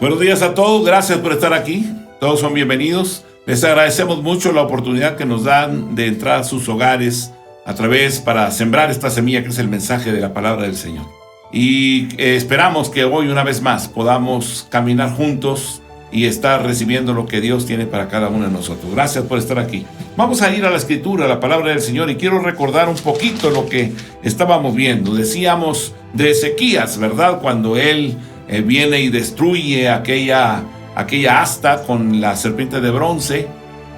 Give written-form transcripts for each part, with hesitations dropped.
Buenos días a todos, gracias por estar aquí. Todos son bienvenidos. Les agradecemos mucho la oportunidad que nos dan de entrar a sus hogares a través para sembrar esta semilla que es el mensaje de la palabra del Señor. Y esperamos que hoy una vez más podamos caminar juntos y estar recibiendo lo que Dios tiene para cada uno de nosotros. Gracias por estar aquí. Vamos a ir a la Escritura, a la palabra del Señor, y quiero recordar un poquito lo que estábamos viendo. Decíamos de Ezequías, ¿verdad? Cuando él viene y destruye aquella asta con la serpiente de bronce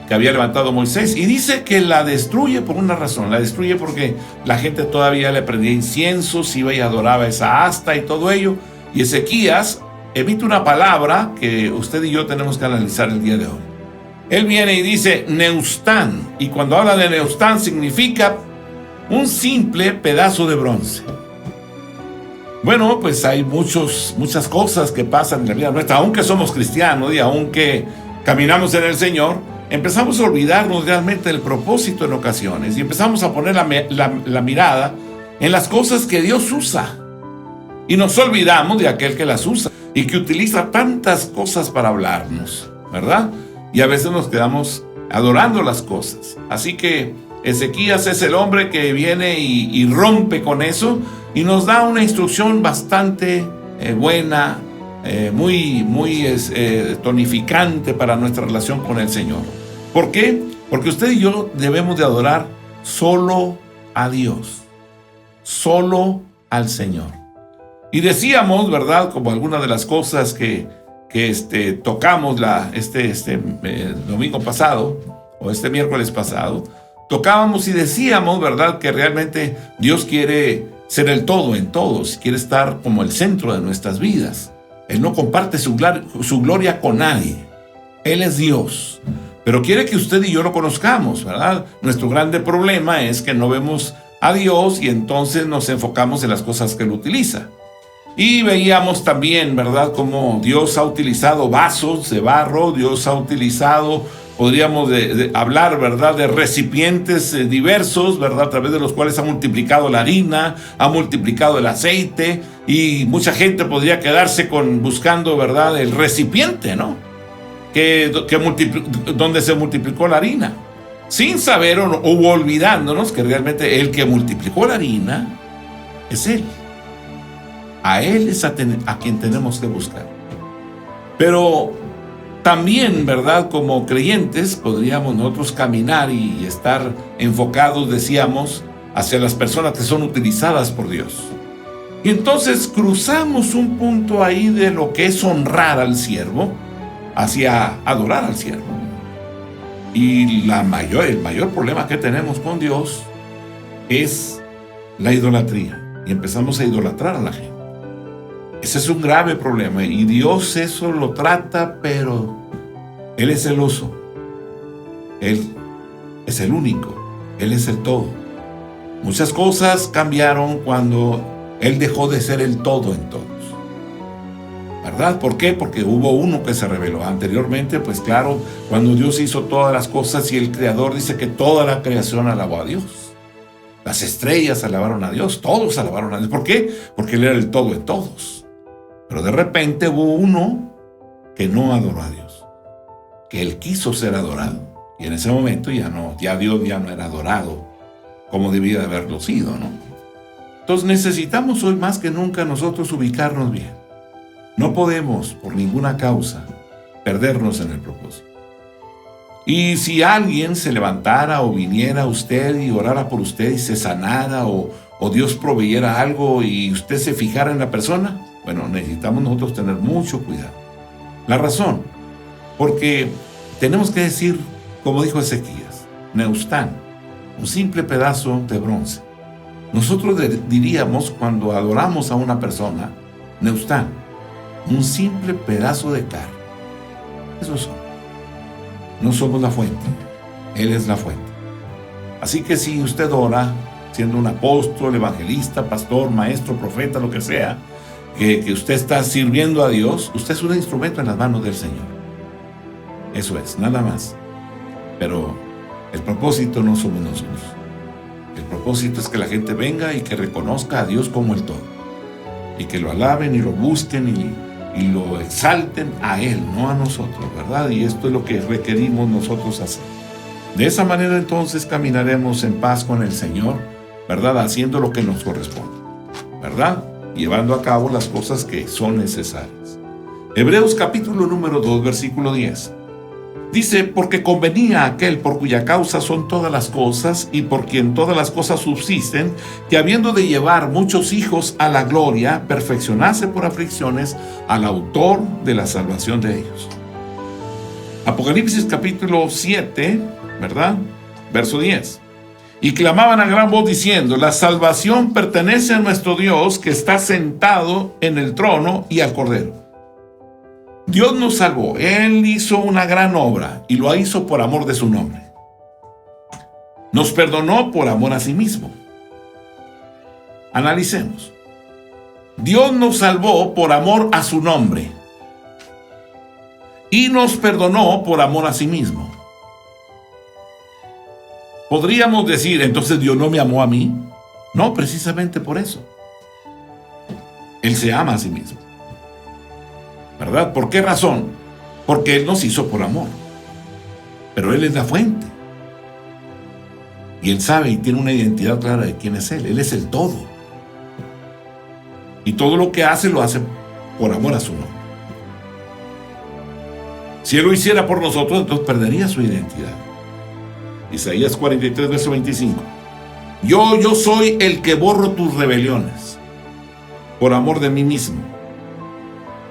que había levantado Moisés, y dice que la destruye por una razón. La destruye porque la gente todavía le prendía inciensos, iba y adoraba esa asta y todo ello. Y Ezequías emite una palabra que usted y yo tenemos que analizar el día de hoy. Él viene y dice Neustán, y cuando habla de Neustán significa un simple pedazo de bronce. Bueno, pues hay muchas cosas que pasan en la vida nuestra, aunque somos cristianos y aunque caminamos en el Señor, empezamos a olvidarnos realmente del propósito en ocasiones y empezamos a poner la mirada en las cosas que Dios usa y nos olvidamos de aquel que las usa y que utiliza tantas cosas para hablarnos, ¿verdad? Y a veces nos quedamos adorando las cosas. Así que Ezequías es el hombre que viene y rompe con eso y nos da una instrucción bastante buena, muy tonificante para nuestra relación con el Señor. ¿Por qué? Porque usted y yo debemos de adorar solo a Dios, solo al Señor. Y decíamos, ¿verdad? Como algunas de las cosas que tocamos domingo pasado, o este miércoles pasado, tocábamos y decíamos, ¿verdad? Que realmente Dios quiere ser el todo en todos, quiere estar como el centro de nuestras vidas. Él no comparte su gloria con nadie. Él es Dios, pero quiere que usted y yo lo conozcamos, ¿verdad? Nuestro grande problema es que no vemos a Dios y entonces nos enfocamos en las cosas que Él utiliza. Y veíamos también, ¿verdad?, cómo Dios ha utilizado vasos de barro, Dios ha utilizado, podríamos hablar, ¿verdad?, de recipientes diversos, ¿verdad?, a través de los cuales ha multiplicado la harina, ha multiplicado el aceite, y mucha gente podría quedarse buscando, ¿verdad?, el recipiente, ¿no?, donde se multiplicó la harina, sin saber o olvidándonos que realmente el que multiplicó la harina es Él. A Él es a quien tenemos que buscar. Pero también, ¿verdad?, como creyentes podríamos nosotros caminar y estar enfocados, decíamos, hacia las personas que son utilizadas por Dios. Y entonces cruzamos un punto ahí de lo que es honrar al siervo hacia adorar al siervo. Y el mayor problema que tenemos con Dios es la idolatría. Y empezamos a idolatrar a la gente. Ese es un grave problema y Dios eso lo trata, pero Él es celoso. Él es el único. Él es el todo. Muchas cosas cambiaron cuando Él dejó de ser el todo en todos, ¿verdad? ¿Por qué? Porque hubo uno que se rebeló. Anteriormente, pues claro, cuando Dios hizo todas las cosas y el Creador dice que toda la creación alabó a Dios. Las estrellas alabaron a Dios, todos alabaron a Dios. ¿Por qué? Porque Él era el todo en todos. Pero de repente hubo uno que no adoró a Dios, que Él quiso ser adorado. Y en ese momento ya Dios ya no era adorado como debía de haberlo sido, ¿no? Entonces necesitamos hoy más que nunca nosotros ubicarnos bien. No podemos, por ninguna causa, perdernos en el propósito. Y si alguien se levantara o viniera a usted y orara por usted y se sanara o Dios proveyera algo y usted se fijara en la persona, bueno, necesitamos nosotros tener mucho cuidado. La razón, porque tenemos que decir, como dijo Ezequías, Neustán, un simple pedazo de bronce. Nosotros diríamos cuando adoramos a una persona, Neustán, un simple pedazo de carne. Eso son. No somos la fuente, Él es la fuente. Así que si usted ora, siendo un apóstol, evangelista, pastor, maestro, profeta, lo que sea, que usted está sirviendo a Dios, usted es un instrumento en las manos del Señor. Eso es, nada más. Pero el propósito no somos nosotros. El propósito es que la gente venga y que reconozca a Dios como el todo. Y que lo alaben y lo busquen y lo exalten a Él, no a nosotros, ¿verdad? Y esto es lo que requerimos nosotros hacer. De esa manera entonces caminaremos en paz con el Señor, ¿verdad? Haciendo lo que nos corresponde, ¿verdad? Llevando a cabo las cosas que son necesarias. Hebreos capítulo número 2, versículo 10. Dice, porque convenía a aquel por cuya causa son todas las cosas y por quien todas las cosas subsisten, que habiendo de llevar muchos hijos a la gloria, perfeccionase por aflicciones al autor de la salvación de ellos. Apocalipsis capítulo 7, ¿verdad? Verso 10. Y clamaban a gran voz diciendo, la salvación pertenece a nuestro Dios que está sentado en el trono y al Cordero. Dios nos salvó, Él hizo una gran obra y lo hizo por amor de su nombre. Nos perdonó por amor a sí mismo. Analicemos. Dios nos salvó por amor a su nombre y nos perdonó por amor a sí mismo. Podríamos decir, entonces Dios no me amó a mí. No, precisamente por eso. Él se ama a sí mismo, ¿verdad? ¿Por qué razón? Porque Él nos hizo por amor. Pero Él es la fuente. Y Él sabe y tiene una identidad clara de quién es Él. Él es el todo. Y todo lo que hace, lo hace por amor a su nombre. Si Él lo hiciera por nosotros, entonces perdería su identidad. Isaías 43, verso 25. Yo soy el que borro tus rebeliones por amor de mí mismo,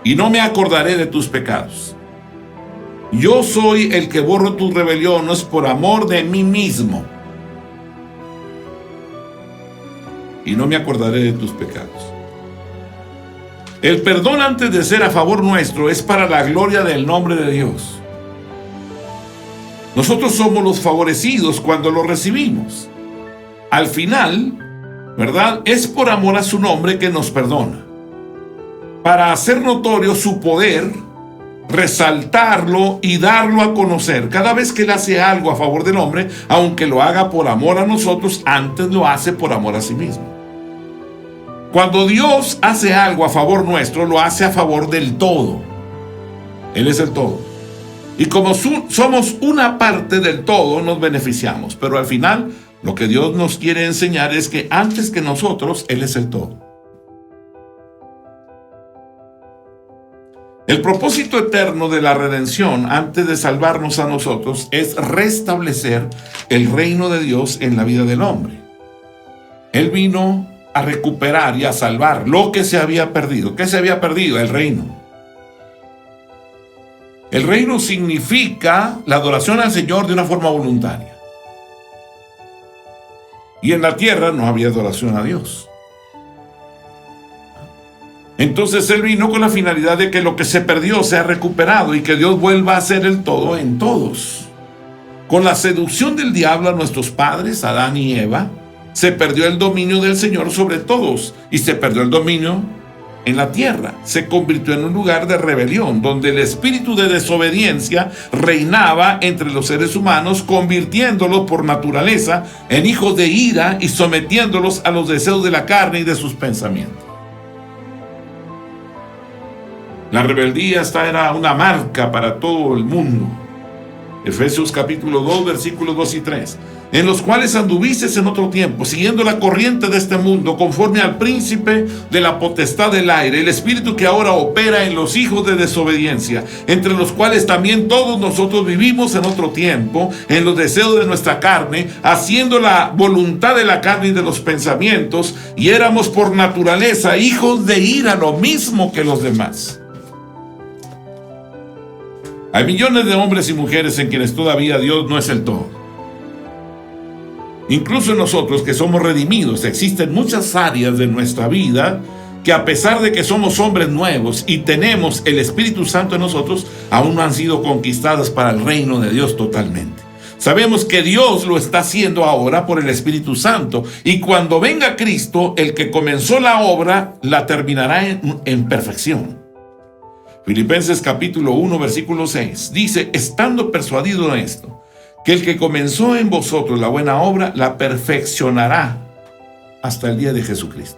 y no me acordaré de tus pecados. Yo soy el que borro tus rebeliones por amor de mí mismo, y no me acordaré de tus pecados. El perdón, antes de ser a favor nuestro, es para la gloria del nombre de Dios. Nosotros somos los favorecidos cuando lo recibimos. Al final, ¿verdad? Es por amor a su nombre que nos perdona, para hacer notorio su poder, resaltarlo y darlo a conocer. Cada vez que Él hace algo a favor del hombre, aunque lo haga por amor a nosotros, antes lo hace por amor a sí mismo. Cuando Dios hace algo a favor nuestro, lo hace a favor del todo. Él es el todo. Y como somos una parte del todo, nos beneficiamos. Pero al final, lo que Dios nos quiere enseñar es que antes que nosotros, Él es el todo. El propósito eterno de la redención, antes de salvarnos a nosotros, es restablecer el reino de Dios en la vida del hombre. Él vino a recuperar y a salvar lo que se había perdido. ¿Qué se había perdido? El reino. El reino significa la adoración al Señor de una forma voluntaria. Y en la tierra no había adoración a Dios. Entonces Él vino con la finalidad de que lo que se perdió sea recuperado y que Dios vuelva a ser el todo en todos. Con la seducción del diablo a nuestros padres, Adán y Eva, se perdió el dominio del Señor sobre todos y se perdió el dominio en la tierra. Se convirtió en un lugar de rebelión, donde el espíritu de desobediencia reinaba entre los seres humanos, convirtiéndolos por naturaleza en hijos de ira y sometiéndolos a los deseos de la carne y de sus pensamientos. La rebeldía era una marca para todo el mundo. Efesios capítulo 2, versículos 2 y 3. En los cuales anduvisteis en otro tiempo, siguiendo la corriente de este mundo, conforme al príncipe de la potestad del aire, el espíritu que ahora opera en los hijos de desobediencia, entre los cuales también todos nosotros vivimos en otro tiempo, en los deseos de nuestra carne, haciendo la voluntad de la carne y de los pensamientos, y éramos por naturaleza hijos de ira, lo mismo que los demás. Hay millones de hombres y mujeres en quienes todavía Dios no es el todo. Incluso en nosotros que somos redimidos, existen muchas áreas de nuestra vida que, a pesar de que somos hombres nuevos y tenemos el Espíritu Santo en nosotros, aún no han sido conquistadas para el reino de Dios totalmente. Sabemos que Dios lo está haciendo ahora por el Espíritu Santo, y cuando venga Cristo, el que comenzó la obra la terminará en perfección. Filipenses capítulo 1, versículo 6 dice: estando persuadido de esto, que el que comenzó en vosotros la buena obra la perfeccionará hasta el día de Jesucristo.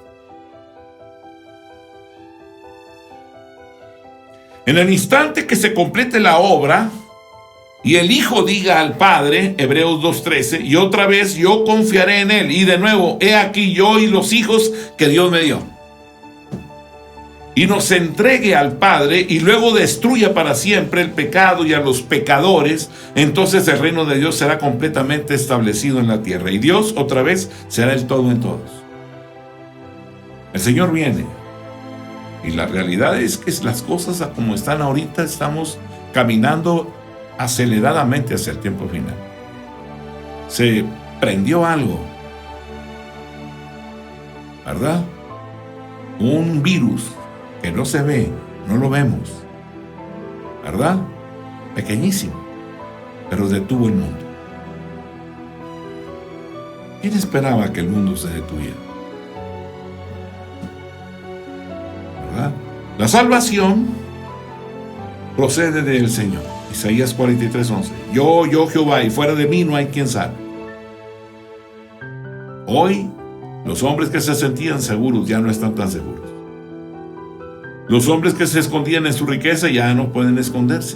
En el instante que se complete la obra y el Hijo diga al Padre, Hebreos 2:13, y otra vez yo confiaré en Él, y de nuevo, he aquí yo y los hijos que Dios me dio, y nos entregue al Padre y luego destruya para siempre el pecado y a los pecadores, entonces el reino de Dios será completamente establecido en la tierra y Dios otra vez será el todo en todos. El Señor viene y la realidad es que las cosas como están ahorita, estamos caminando aceleradamente hacia el tiempo final. Se prendió algo, ¿verdad? Un virus que no se ve, no lo vemos, ¿verdad? Pequeñísimo, pero detuvo el mundo. ¿Quién esperaba que el mundo se detuviera? ¿Verdad? La salvación procede del Señor. Isaías 43:11. Yo Jehová, y fuera de mí no hay quien salve. Hoy, los hombres que se sentían seguros ya no están tan seguros. Los hombres que se escondían en su riqueza ya no pueden esconderse.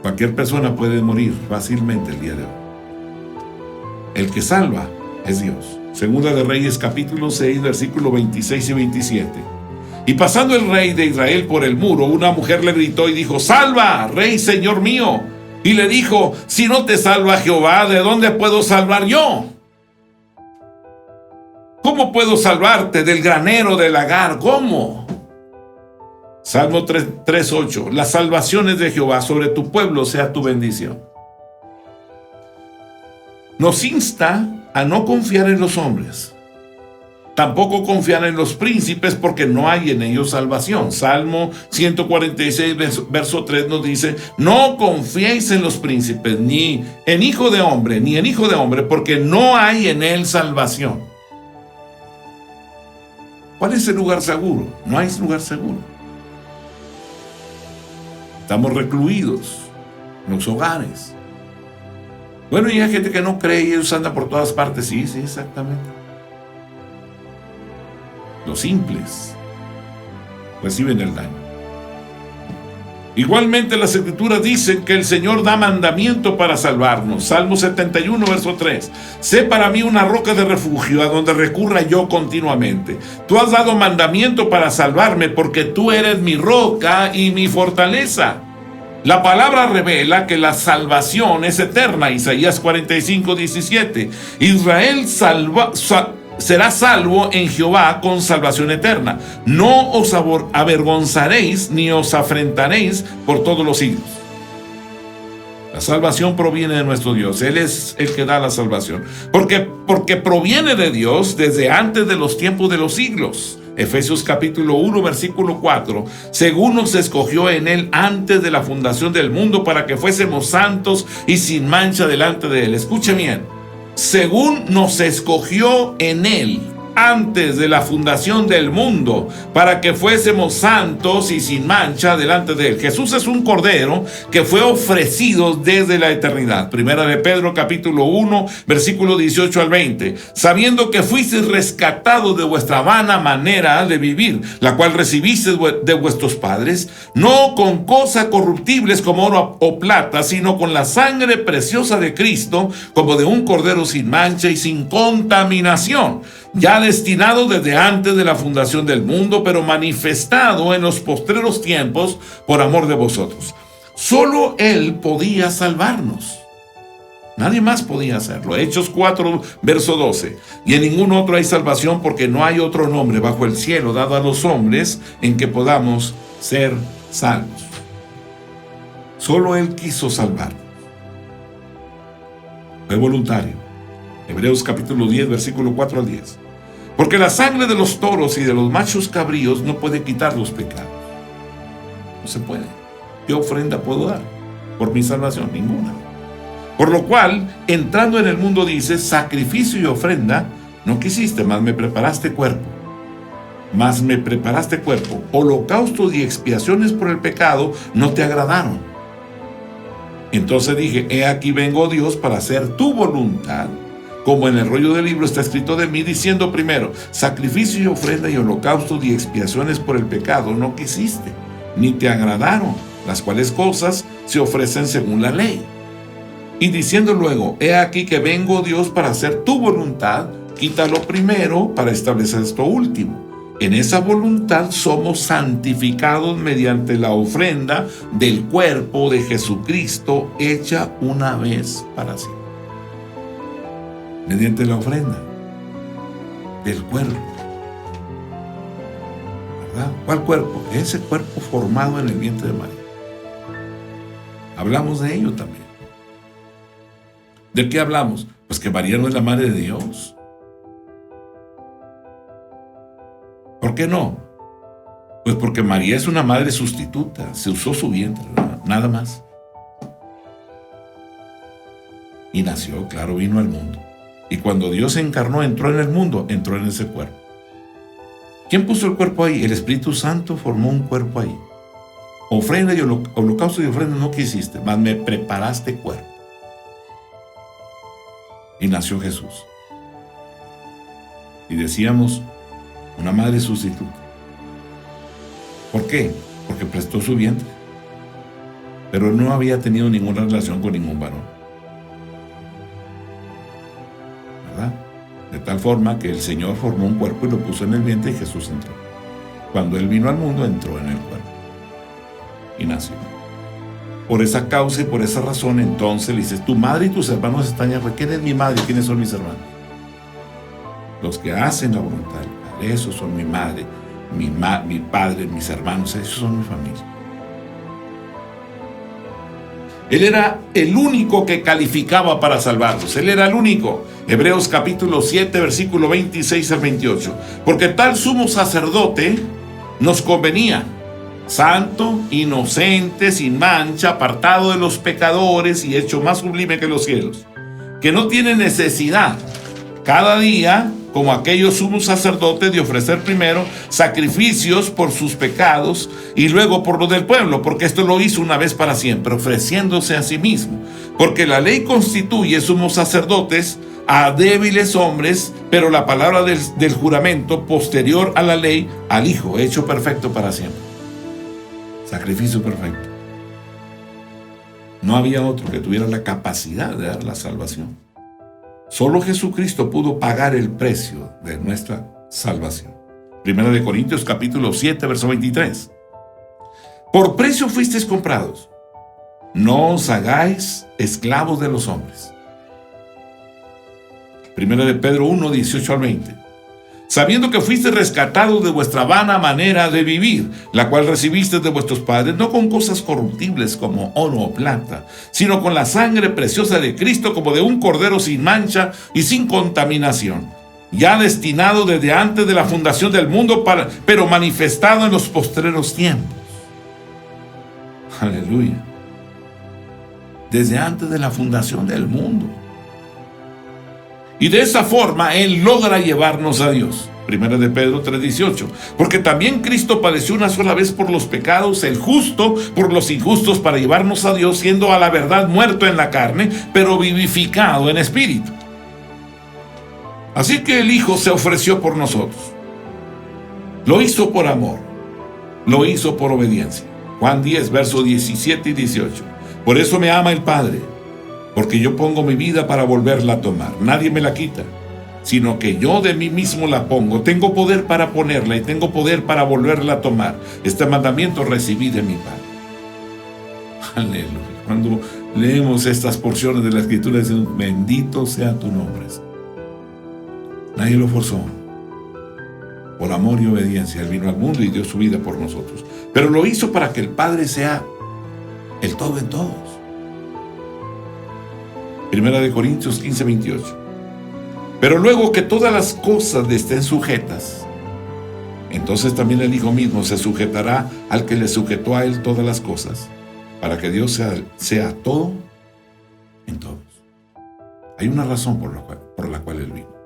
Cualquier persona puede morir fácilmente el día de hoy. El que salva es Dios. Segunda de Reyes capítulo 6, versículos 26 y 27. Y pasando el rey de Israel por el muro, una mujer le gritó y dijo: ¡Salva, rey, señor mío! Y le dijo: si no te salva Jehová, ¿de dónde puedo salvar yo? ¿Cómo puedo salvarte del granero del lagar? ¿Cómo? Salmo 3:8. La salvación es de Jehová, sobre tu pueblo sea tu bendición. Nos insta a no confiar en los hombres. Tampoco confiar en los príncipes, porque no hay en ellos salvación. Salmo 146, verso 3 nos dice: no confiéis en los príncipes, ni en hijo de hombre, porque no hay en él salvación. ¿Cuál es el lugar seguro? No hay lugar seguro. Estamos recluidos en los hogares. Bueno, y hay gente que no cree y ellos andan por todas partes. Sí, exactamente. Los simples reciben el daño. Igualmente las escrituras dicen que el Señor da mandamiento para salvarnos. Salmo 71, verso 3. Sé para mí una roca de refugio a donde recurra yo continuamente. Tú has dado mandamiento para salvarme, porque tú eres mi roca y mi fortaleza. La palabra revela que la salvación es eterna. Isaías 45, 17. Israel será salvo en Jehová con salvación eterna. No os avergonzaréis ni os afrentaréis por todos los siglos. La salvación proviene de nuestro Dios. Él es el que da la salvación. Porque proviene de Dios desde antes de los tiempos de los siglos. Efesios capítulo 1, versículo 4. Según nos escogió en Él antes de la fundación del mundo, para que fuésemos santos y sin mancha delante de Él. Escuche bien. Según nos escogió en Él antes de la fundación del mundo, para que fuésemos santos y sin mancha delante de Él. Jesús es un cordero que fue ofrecido desde la eternidad. Primera de Pedro capítulo 1, versículo 18 al 20. Sabiendo que fuisteis rescatados de vuestra vana manera de vivir, la cual recibisteis de vuestros padres, no con cosas corruptibles como oro o plata, sino con la sangre preciosa de Cristo, como de un cordero sin mancha y sin contaminación, ya destinado desde antes de la fundación del mundo, pero manifestado en los postreros tiempos por amor de vosotros. Solo Él podía salvarnos. Nadie más podía hacerlo. Hechos 4, verso 12. Y en ningún otro hay salvación, porque no hay otro nombre bajo el cielo dado a los hombres en que podamos ser salvos. Solo Él quiso salvarnos. Fue voluntario. Hebreos capítulo 10, versículo 4 al 10. Porque la sangre de los toros y de los machos cabríos no puede quitar los pecados. No se puede. ¿Qué ofrenda puedo dar por mi salvación? Ninguna. Por lo cual, entrando en el mundo, dice: sacrificio y ofrenda no quisiste, mas me preparaste cuerpo. Holocaustos y expiaciones por el pecado no te agradaron. Entonces dije: he aquí vengo, Dios, para hacer tu voluntad. Como en el rollo del libro está escrito de mí, diciendo primero: sacrificio y ofrenda y holocaustos y expiaciones por el pecado no quisiste, ni te agradaron, las cuales cosas se ofrecen según la ley. Y diciendo luego, he aquí que vengo, Dios, para hacer tu voluntad, quita lo primero para establecer esto último. En esa voluntad somos santificados mediante la ofrenda del cuerpo de Jesucristo hecha una vez para siempre. Mediante la ofrenda del cuerpo. ¿Verdad? ¿Cuál cuerpo? Ese cuerpo formado en el vientre de María. Hablamos de ello también. ¿De qué hablamos? Pues que María no es la madre de Dios. ¿Por qué no? Pues porque María es una madre sustituta. Se usó su vientre, ¿verdad? Nada más. Y nació, claro, vino al mundo. Y cuando Dios se encarnó, entró en el mundo, entró en ese cuerpo. ¿Quién puso el cuerpo ahí? El Espíritu Santo formó un cuerpo ahí. Ofrenda y holocausto y ofrenda no quisiste, mas me preparaste cuerpo. Y nació Jesús. Y decíamos, una madre sustituta. ¿Por qué? Porque prestó su vientre. Pero no había tenido ninguna relación con ningún varón. ¿Verdad? De tal forma que el Señor formó un cuerpo y lo puso en el vientre y Jesús entró. Cuando Él vino al mundo, entró en el cuerpo. Y nació. Por esa causa y por esa razón, entonces le dices, tu madre y tus hermanos están allá. ¿Quién es mi madre y quiénes son mis hermanos? Los que hacen la voluntad del Padre, esos son mi madre, mi padre, mis hermanos, esos son mi familia. Él era el único que calificaba para salvarlos. Él era el único. Hebreos capítulo 7, versículo 26 al 28. Porque tal sumo sacerdote nos convenía, santo, inocente, sin mancha, apartado de los pecadores y hecho más sublime que los cielos, que no tiene necesidad cada día, como aquellos sumos sacerdotes, de ofrecer primero sacrificios por sus pecados y luego por los del pueblo, porque esto lo hizo una vez para siempre, ofreciéndose a sí mismo. Porque la ley constituye sumos sacerdotes a débiles hombres, pero la palabra del juramento posterior a la ley, al Hijo, hecho perfecto para siempre. Sacrificio perfecto. No había otro que tuviera la capacidad de dar la salvación. Solo Jesucristo pudo pagar el precio de nuestra salvación. Primera de Corintios capítulo 7, verso 23. Por precio fuisteis comprados. No os hagáis esclavos de los hombres. Primera de Pedro 1, 18 al 20. Sabiendo que fuiste rescatados de vuestra vana manera de vivir, la cual recibisteis de vuestros padres, no con cosas corruptibles como oro o plata, sino con la sangre preciosa de Cristo, como de un cordero sin mancha y sin contaminación, ya destinado desde antes de la fundación del mundo, pero manifestado en los postreros tiempos. Aleluya. Desde antes de la fundación del mundo. Y de esa forma Él logra llevarnos a Dios. Primera de Pedro 3:18. Porque también Cristo padeció una sola vez por los pecados, el justo por los injustos, para llevarnos a Dios, siendo a la verdad muerto en la carne, pero vivificado en espíritu. Así que el Hijo se ofreció por nosotros. Lo hizo por amor. Lo hizo por obediencia. Juan 10, versos 17 y 18. Por eso me ama el Padre, porque yo pongo mi vida para volverla a tomar. Nadie me la quita, sino que yo de mí mismo la pongo. Tengo poder para ponerla y tengo poder para volverla a tomar. Este mandamiento recibí de mi Padre. Aleluya. Cuando leemos estas porciones de la Escritura, decimos, bendito sea tu nombre. Nadie lo forzó. Por amor y obediencia, Él vino al mundo y dio su vida por nosotros. Pero lo hizo para que el Padre sea el todo en todos. Primera de Corintios 15, 28. Pero luego que todas las cosas le estén sujetas, entonces también el Hijo mismo se sujetará al que le sujetó a Él todas las cosas, para que Dios sea todo en todos. Hay una razón por la cual Él vino.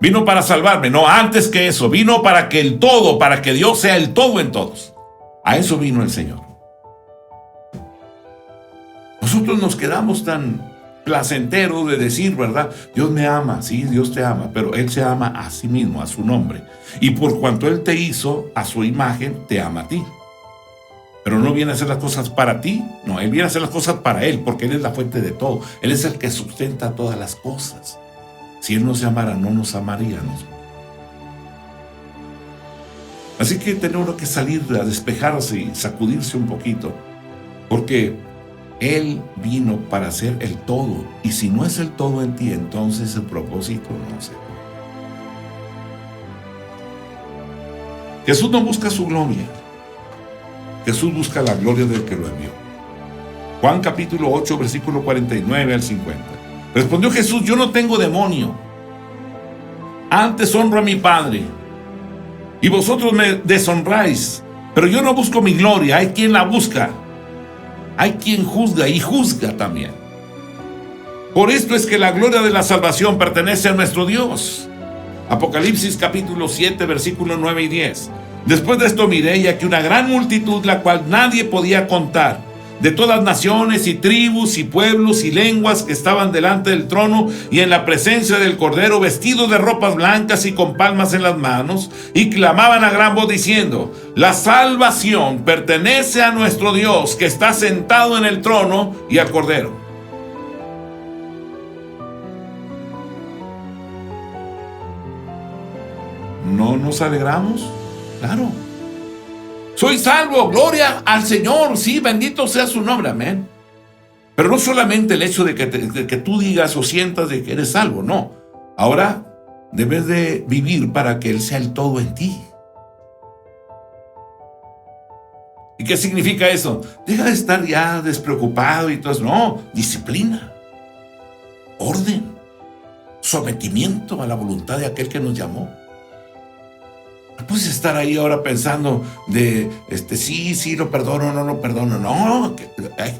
Vino para salvarme, no, antes que eso, vino para que el todo, para que Dios sea el todo en todos. A eso vino el Señor. Nosotros nos quedamos tan placentero de decir, ¿verdad? Dios me ama, sí, Dios te ama, pero Él se ama a sí mismo, a su nombre. Y por cuanto Él te hizo a su imagen, te ama a ti. Pero no viene a hacer las cosas para ti, no, Él viene a hacer las cosas para Él, porque Él es la fuente de todo. Él es el que sustenta todas las cosas. Si Él no se amara, no nos amaría a nosotros. Así que tenemos que salir a despejarse y sacudirse un poquito, porque Él vino para ser el todo, y si no es el todo en ti, entonces el propósito no se cumple. Jesús no busca su gloria, Jesús busca la gloria del que lo envió. Juan capítulo 8, versículo 49 al 50. Respondió Jesús: yo no tengo demonio, antes honro a mi Padre, y vosotros me deshonráis, pero yo no busco mi gloria, hay quien la busca. Hay quien juzga y juzga también. Por esto es que la gloria de la salvación pertenece a nuestro Dios. Apocalipsis capítulo 7, versículos 9 y 10. Después de esto miré, y aquí una gran multitud, la cual nadie podía contar, de todas naciones y tribus y pueblos y lenguas, que estaban delante del trono y en la presencia del Cordero, vestidos de ropas blancas y con palmas en las manos, y clamaban a gran voz diciendo: la salvación pertenece a nuestro Dios, que está sentado en el trono, y al Cordero. ¿No nos alegramos? Claro. Soy salvo, gloria al Señor, sí, bendito sea su nombre, amén. Pero no solamente el hecho de que tú digas o sientas de que eres salvo, no. Ahora debes de vivir para que Él sea el todo en ti. ¿Y qué significa eso? Deja de estar ya despreocupado y todo eso. No, disciplina, orden, sometimiento a la voluntad de aquel que nos llamó. No puedes estar ahí ahora pensando de, sí, lo perdono, no lo perdono. No,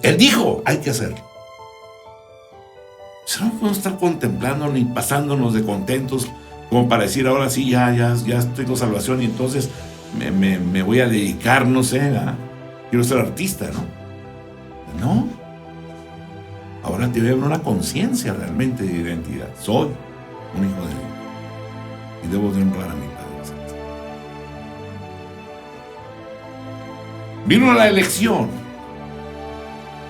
Él dijo, hay que hacerlo. O sea, no podemos estar contemplando ni pasándonos de contentos como para decir, ahora sí, ya tengo salvación y entonces me voy a dedicar, no sé, quiero ser artista, ¿no? No. Ahora debe haber una conciencia realmente de identidad. Soy un hijo de Dios y debo de honrar a mi Padre. Vino la elección,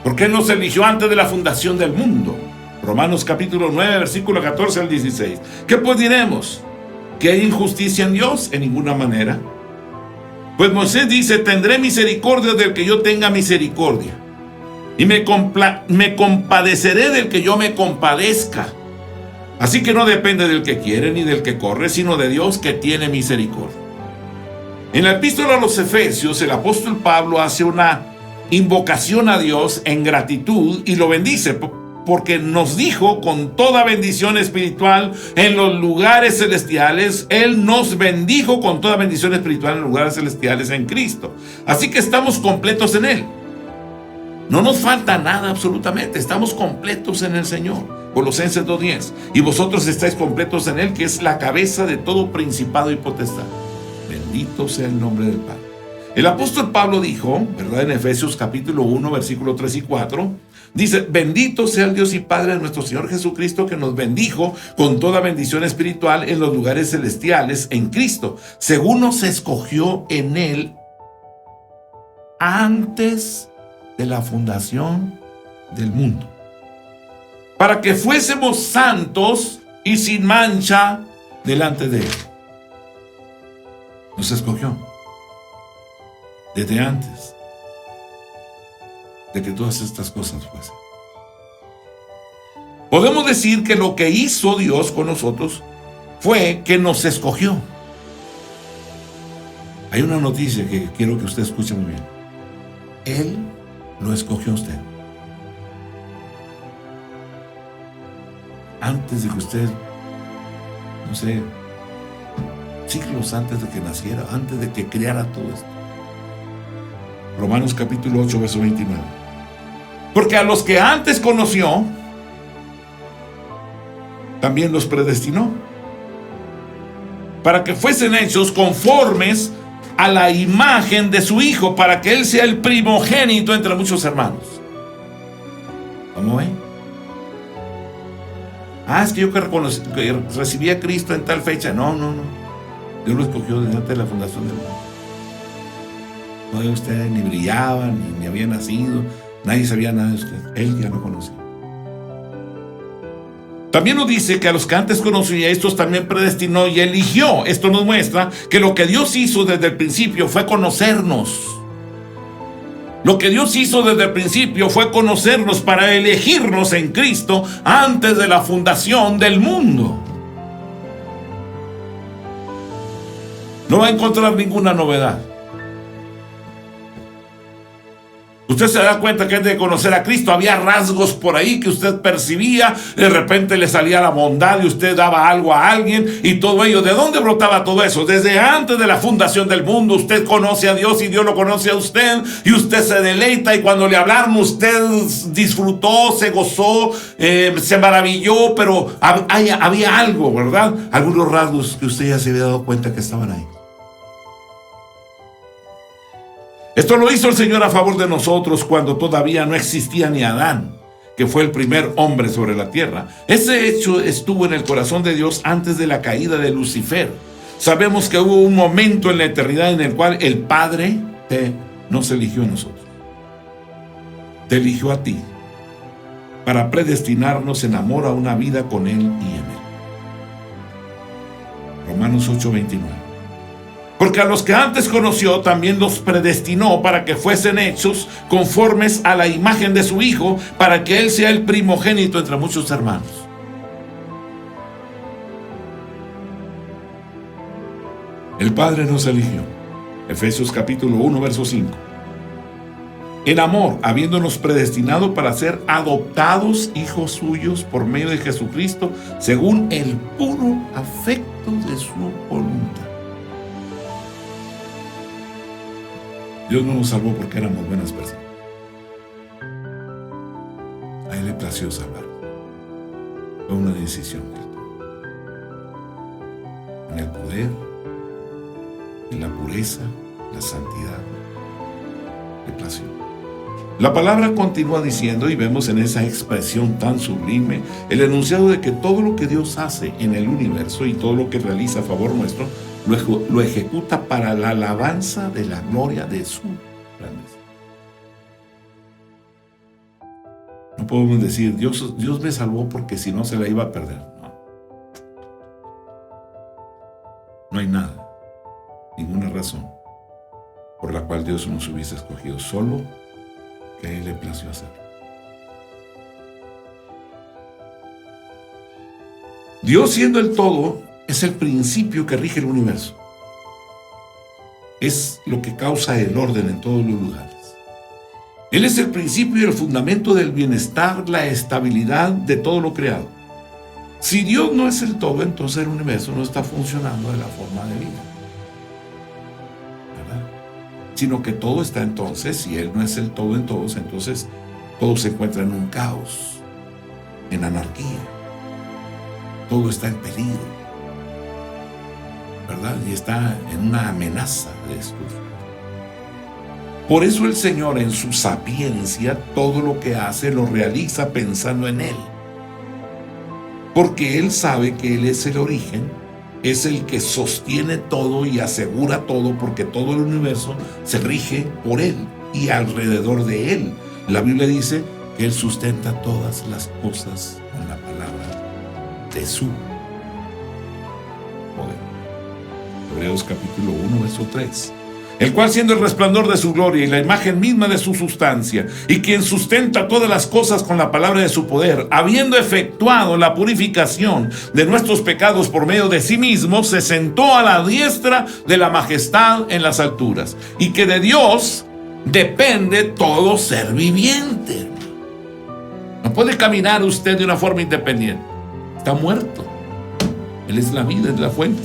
porque Él nos eligió antes de la fundación del mundo. Romanos capítulo 9, versículo 14 al 16. ¿Qué pues diremos? ¿Que hay injusticia en Dios? En ninguna manera. Pues Moisés dice: tendré misericordia del que yo tenga misericordia, y me compadeceré del que yo me compadezca. Así que no depende del que quiere ni del que corre, sino de Dios, que tiene misericordia. En la epístola a los Efesios, el apóstol Pablo hace una invocación a Dios en gratitud y lo bendice, porque nos dijo: con toda bendición espiritual en los lugares celestiales. Él nos bendijo con toda bendición espiritual en los lugares celestiales en Cristo. Así que estamos completos en Él. No nos falta nada absolutamente, estamos completos en el Señor. Colosenses 2:10. Y vosotros estáis completos en Él, que es la cabeza de todo principado y potestad. Bendito sea el nombre del Padre. El apóstol Pablo dijo, ¿verdad? En Efesios capítulo 1, versículo 3 y 4, dice: bendito sea el Dios y Padre de nuestro Señor Jesucristo, que nos bendijo con toda bendición espiritual en los lugares celestiales en Cristo, según nos escogió en Él antes de la fundación del mundo, para que fuésemos santos y sin mancha delante de Él. Nos escogió desde antes de que todas estas cosas fuesen. Podemos decir que lo que hizo Dios con nosotros fue que nos escogió. Hay una noticia que quiero que usted escuche muy bien. Él lo escogió a usted. Antes de que usted, no sé, siglos antes de que naciera, antes de que creara todo esto. Romanos capítulo 8, verso 29. Porque a los que antes conoció, también los predestinó, para que fuesen hechos conformes a la imagen de su Hijo, para que Él sea el primogénito entre muchos hermanos. ¿Cómo ven? Es que yo que recibí a Cristo en tal fecha. No. Dios lo escogió desde antes de la fundación del mundo. Todavía usted ni brillaba, ni había nacido, nadie sabía nada de usted. Él ya lo conocía. También nos dice que a los que antes conocía, estos también predestinó y eligió. Esto nos muestra que lo que Dios hizo desde el principio fue conocernos. Lo que Dios hizo desde el principio fue conocernos para elegirnos en Cristo antes de la fundación del mundo. No va a encontrar ninguna novedad. Usted se da cuenta que antes de conocer a Cristo había rasgos por ahí que usted percibía, de repente le salía la bondad y usted daba algo a alguien y todo ello. ¿De dónde brotaba todo eso? Desde antes de la fundación del mundo usted conoce a Dios y Dios lo conoce a usted y usted se deleita, y cuando le hablaron usted disfrutó, se gozó, se maravilló, pero había algo, ¿verdad? Algunos rasgos que usted ya se había dado cuenta que estaban ahí. Esto lo hizo el Señor a favor de nosotros cuando todavía no existía ni Adán, que fue el primer hombre sobre la tierra. Ese hecho estuvo en el corazón de Dios antes de la caída de Lucifer. Sabemos que hubo un momento en la eternidad en el cual el Padre nos eligió a nosotros. Te eligió a ti para predestinarnos en amor a una vida con Él y en Él. Romanos 8:29. Porque a los que antes conoció también los predestinó para que fuesen hechos conformes a la imagen de su Hijo, para que Él sea el primogénito entre muchos hermanos. El Padre nos eligió. Efesios capítulo 1, verso 5. En amor, habiéndonos predestinado para ser adoptados hijos suyos por medio de Jesucristo, según el puro afecto de su voluntad. Dios no nos salvó porque éramos buenas personas. A Él le plació salvar. Fue una decisión que Él tomó. En el poder, en la pureza, la santidad, le plació. La palabra continúa diciendo, y vemos en esa expresión tan sublime, el enunciado de que todo lo que Dios hace en el universo y todo lo que realiza a favor nuestro, lo ejecuta para la alabanza de la gloria de su grandeza. No podemos decir, Dios me salvó porque si no se la iba a perder. No hay nada, ninguna razón por la cual Dios nos hubiese escogido, solo que a Él le plació hacerlo. Dios, siendo el todo, es el principio que rige el universo. Es lo que causa el orden en todos los lugares. Él es el principio y el fundamento del bienestar, la estabilidad de todo lo creado. Si Dios no es el todo, entonces el universo no está funcionando de la forma de vida, ¿verdad? Sino que todo está entonces, si Él no es el todo en todos, entonces todo se encuentra en un caos, en anarquía. Todo está en peligro, ¿verdad? Y está en una amenaza de destrucción. Por eso el Señor, en su sapiencia, todo lo que hace lo realiza pensando en Él. Porque Él sabe que Él es el origen, es el que sostiene todo y asegura todo, porque todo el universo se rige por Él y alrededor de Él. La Biblia dice que Él sustenta todas las cosas con la palabra de su poder. Hebreos capítulo 1, verso 3. El cual, siendo el resplandor de su gloria y la imagen misma de su sustancia, y quien sustenta todas las cosas con la palabra de su poder, habiendo efectuado la purificación de nuestros pecados por medio de sí mismo, se sentó a la diestra de la majestad en las alturas, y que de Dios depende todo ser viviente. No puede caminar usted de una forma independiente. Está muerto. Él es la vida, es la fuente.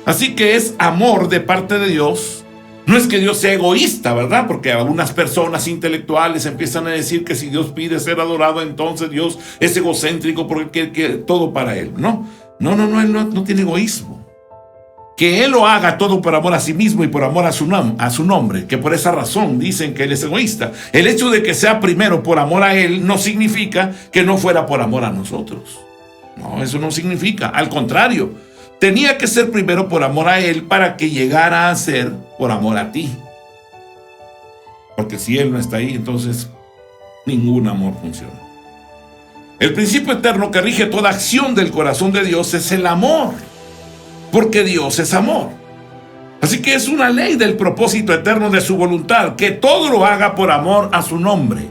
Así que es amor de parte de Dios. No es que Dios sea egoísta, ¿verdad? Porque algunas personas intelectuales empiezan a decir que si Dios pide ser adorado, entonces Dios es egocéntrico porque quiere todo para Él. No, Él no tiene egoísmo. Que Él lo haga todo por amor a sí mismo y por amor a su nombre, que por esa razón dicen que Él es egoísta. El hecho de que sea primero por amor a Él no significa que no fuera por amor a nosotros. No, eso no significa. Al contrario, tenía que ser primero por amor a Él para que llegara a ser por amor a ti. Porque si Él no está ahí, entonces ningún amor funciona. El principio eterno que rige toda acción del corazón de Dios es el amor, porque Dios es amor. Así que es una ley del propósito eterno de su voluntad, que todo lo haga por amor a su nombre.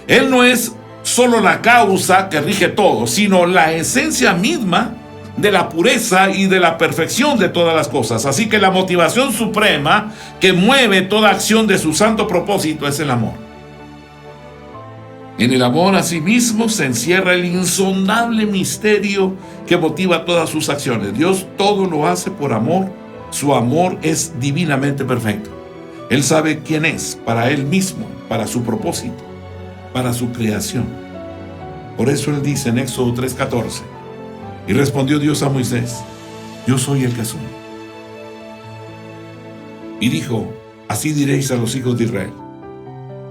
Él no es solo la causa que rige todo, sino la esencia misma de la pureza y de la perfección de todas las cosas. Así que la motivación suprema que mueve toda acción de su santo propósito es el amor. En el amor a sí mismo se encierra el insondable misterio que motiva todas sus acciones. Dios todo lo hace por amor. Su amor es divinamente perfecto. Él sabe quién es para Él mismo, para su propósito, para su creación. Por eso Él dice en Éxodo 3:14, y respondió Dios a Moisés: yo soy el que soy. Y dijo: así diréis a los hijos de Israel: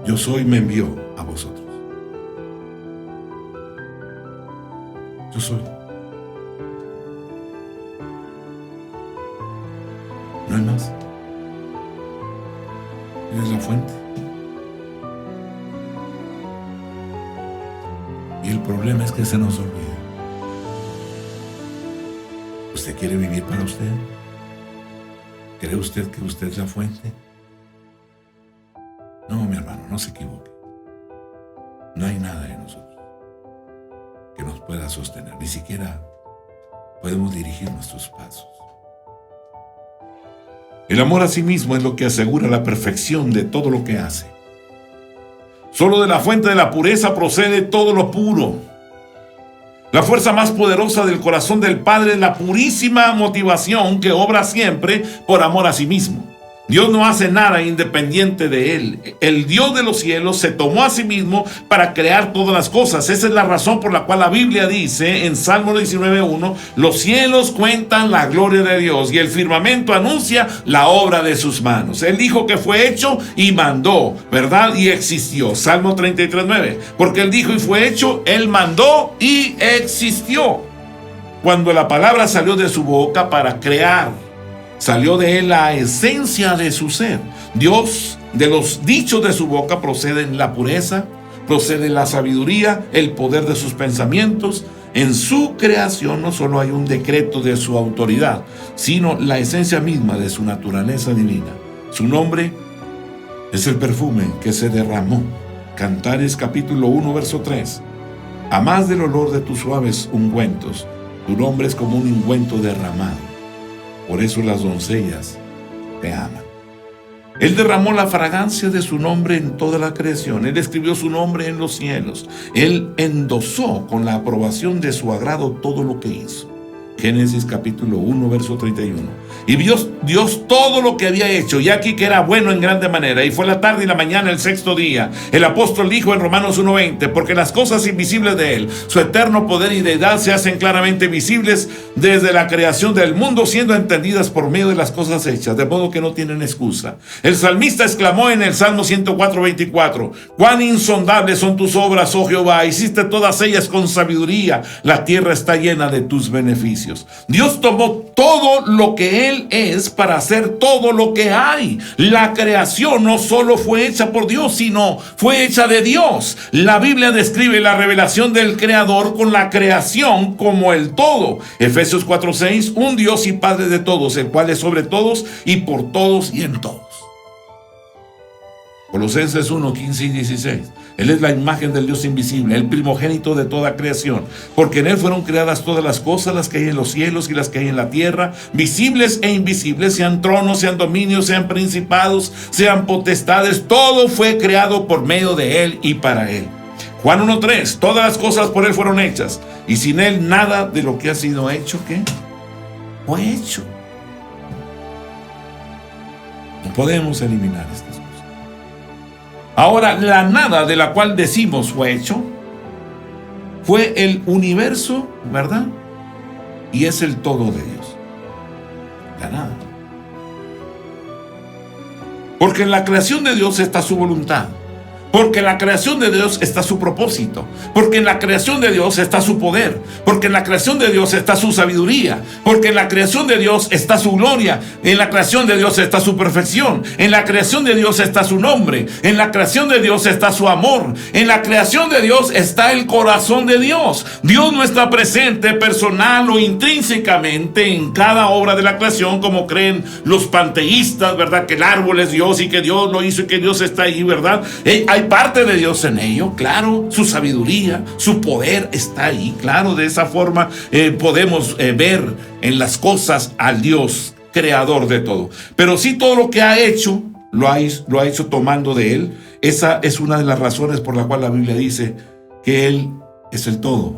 yo soy me envió a vosotros. Yo soy. No hay más. Él es la fuente. Y el problema es que se nos olvida. ¿Usted quiere vivir para usted? ¿Cree usted que usted es la fuente? No, mi hermano, no se equivoque. No hay nada en nosotros que nos pueda sostener, ni siquiera podemos dirigir nuestros pasos. El amor a sí mismo es lo que asegura la perfección de todo lo que hace. Solo de la fuente de la pureza procede todo lo puro. La fuerza más poderosa del corazón del Padre es la purísima motivación que obra siempre por amor a sí mismo. Dios no hace nada independiente de Él. El Dios de los cielos se tomó a sí mismo para crear todas las cosas. Esa es la razón por la cual la Biblia dice en Salmo 19:1: los cielos cuentan la gloria de Dios y el firmamento anuncia la obra de sus manos. Él dijo que fue hecho y mandó, ¿verdad? Y existió. Salmo 33:9. Porque Él dijo y fue hecho, Él mandó y existió. Cuando la palabra salió de su boca para crear, salió de Él la esencia de su ser. Dios, de los dichos de su boca proceden la pureza, procede la sabiduría, el poder de sus pensamientos. En su creación no solo hay un decreto de su autoridad, sino la esencia misma de su naturaleza divina. Su nombre es el perfume que se derramó. Cantares capítulo 1, verso 3. A más del olor de tus suaves ungüentos, tu nombre es como un ungüento derramado. Por eso las doncellas te aman. Él derramó la fragancia de su nombre en toda la creación. Él escribió su nombre en los cielos. Él endosó con la aprobación de su agrado todo lo que hizo. Génesis capítulo 1, verso 31. Y vio Dios todo lo que había hecho, y aquí que era bueno en grande manera. Y fue la tarde y la mañana el sexto día. El apóstol dijo en Romanos 1:20: porque las cosas invisibles de Él, su eterno poder y deidad, se hacen claramente visibles desde la creación del mundo, siendo entendidas por medio de las cosas hechas, de modo que no tienen excusa. El salmista exclamó en el Salmo 104:24: cuán insondables son tus obras, oh Jehová, hiciste todas ellas con sabiduría, la tierra está llena de tus beneficios. Dios tomó todo lo que Él es para hacer todo lo que hay. La creación no solo fue hecha por Dios, sino fue hecha de Dios. La Biblia describe la revelación del Creador con la creación como el todo. Efesios 4:6: un Dios y Padre de todos, el cual es sobre todos y por todos y en todos. Colosenses 1:15 y 16. Él es la imagen del Dios invisible, el primogénito de toda creación, porque en Él fueron creadas todas las cosas, las que hay en los cielos y las que hay en la tierra, visibles e invisibles, sean tronos, sean dominios, sean principados, sean potestades. Todo fue creado por medio de Él y para Él. Juan 1:3: todas las cosas por Él fueron hechas, y sin Él nada de lo que ha sido hecho, ¿qué? Fue hecho. No podemos eliminar estas cosas. Ahora, la nada de la cual decimos fue hecho, fue el universo, ¿verdad? Y es el todo de Dios. La nada. Porque en la creación de Dios está su voluntad. Porque en la creación de Dios está su propósito. Porque en la creación de Dios está su poder. Porque en la creación de Dios está su sabiduría. Porque en la creación de Dios está su gloria. En la creación de Dios está su perfección. En la creación de Dios está su nombre. En la creación de Dios está su amor. En la creación de Dios está el corazón de Dios. Dios no está presente personal o intrínsecamente en cada obra de la creación, como creen los panteístas, ¿verdad? Que el árbol es Dios y que Dios lo hizo y que Dios está ahí, ¿verdad? Hay parte de Dios en ello, claro. Su sabiduría, su poder está ahí, claro. De esa forma podemos ver en las cosas al Dios creador de todo. Pero sí, todo lo que ha hecho lo ha hecho tomando de Él. Esa es una de las razones por la cual la Biblia dice que Él es el todo,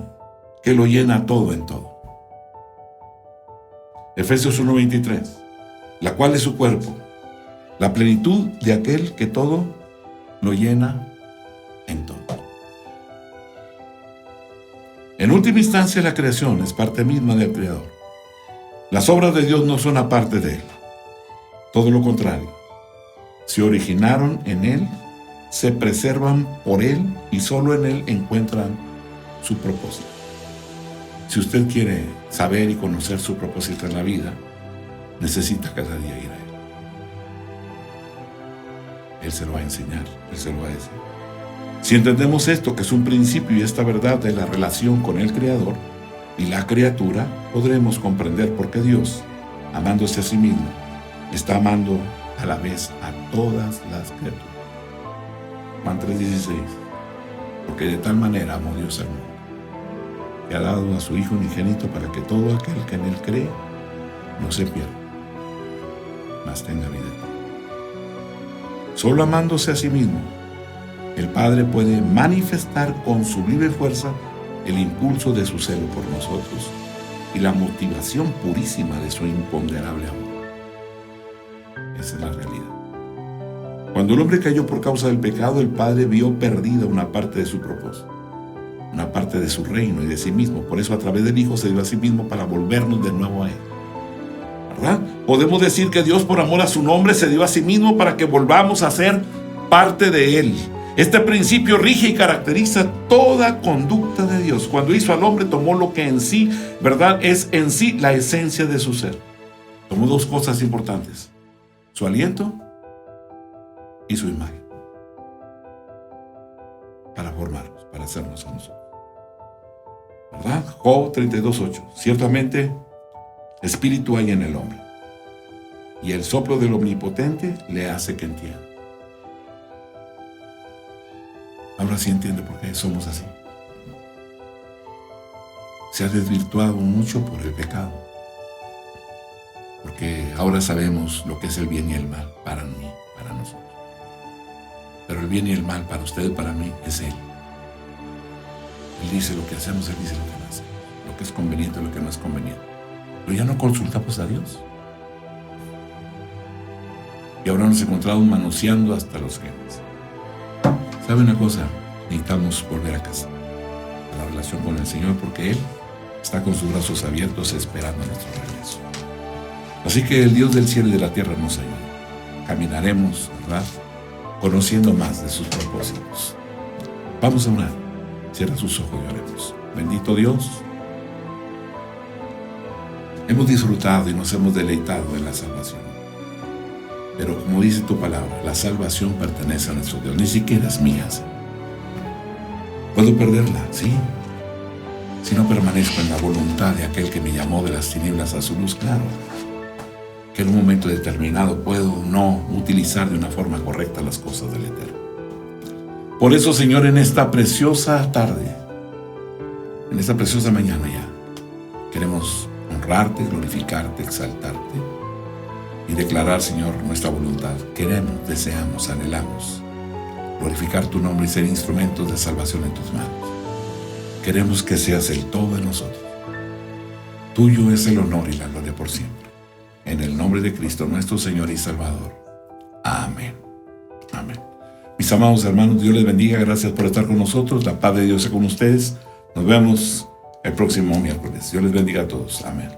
que lo llena todo en todo. Efesios 1:23, la cual es su cuerpo, la plenitud de aquel que todo lo llena en todo. En última instancia, la creación es parte misma del Creador. Las obras de Dios no son aparte de Él. Todo lo contrario. Se originaron en Él, se preservan por Él y solo en Él encuentran su propósito. Si usted quiere saber y conocer su propósito en la vida, necesita cada día ir a Él. Él se lo va a enseñar, Él se lo va a decir. Si entendemos esto, que es un principio y esta verdad de la relación con el Creador y la criatura, podremos comprender por qué Dios, amándose a sí mismo, está amando a la vez a todas las criaturas. Juan 3:16, porque de tal manera amó Dios al mundo, que ha dado a su Hijo unigénito para que todo aquel que en Él cree no se pierda, mas tenga vida eterna. Solo amándose a sí mismo, el Padre puede manifestar con sublime fuerza el impulso de su celo por nosotros y la motivación purísima de su imponderable amor. Esa es la realidad. Cuando el hombre cayó por causa del pecado, el Padre vio perdida una parte de su propósito, una parte de su reino y de sí mismo. Por eso a través del Hijo se dio a sí mismo para volvernos de nuevo a Él. ¿Verdad? Podemos decir que Dios, por amor a su nombre, se dio a sí mismo para que volvamos a ser parte de Él. Este principio rige y caracteriza toda conducta de Dios. Cuando hizo al hombre, tomó lo que en sí, ¿verdad?, es en sí la esencia de su ser. Tomó dos cosas importantes: su aliento y su imagen, para formarnos, para hacernos a nosotros. ¿Verdad? Job 32:8. Ciertamente, espíritu hay en el hombre, y el soplo del Omnipotente le hace que entienda. Ahora sí entiende por qué somos así. Se ha desvirtuado mucho por el pecado, porque ahora sabemos lo que es el bien y el mal para mí, para nosotros. Pero el bien y el mal para usted y para mí es Él. Él dice lo que hacemos, Él dice lo que no hacemos, lo que es conveniente, lo que no es conveniente. Pero ya no consultamos a Dios. Y ahora nos encontramos manoseando hasta los genes. ¿Sabe una cosa? Necesitamos volver a casa, a la relación con el Señor, porque Él está con sus brazos abiertos esperando nuestro regreso. Así que el Dios del cielo y de la tierra nos ayude. Caminaremos, ¿verdad?, conociendo más de sus propósitos. Vamos a orar. Cierra sus ojos y oremos. Bendito Dios, hemos disfrutado y nos hemos deleitado en la salvación. Pero como dice tu palabra, la salvación pertenece a nuestro Dios, ni siquiera es mía. Puedo perderla, sí, si no permanezco en la voluntad de aquel que me llamó de las tinieblas a su luz. Claro que en un momento determinado puedo no utilizar de una forma correcta las cosas del Eterno. Por eso, Señor, en esta preciosa tarde, en esta preciosa mañana ya, queremos honrarte, glorificarte, exaltarte y declarar, Señor, nuestra voluntad. Queremos, deseamos, anhelamos glorificar tu nombre y ser instrumentos de salvación en tus manos. Queremos que seas el todo de nosotros. Tuyo es el honor y la gloria por siempre. En el nombre de Cristo, nuestro Señor y Salvador. Amén. Amén. Mis amados hermanos, Dios les bendiga. Gracias por estar con nosotros. La paz de Dios sea con ustedes. Nos vemos el próximo miércoles. Dios les bendiga a todos. Amén.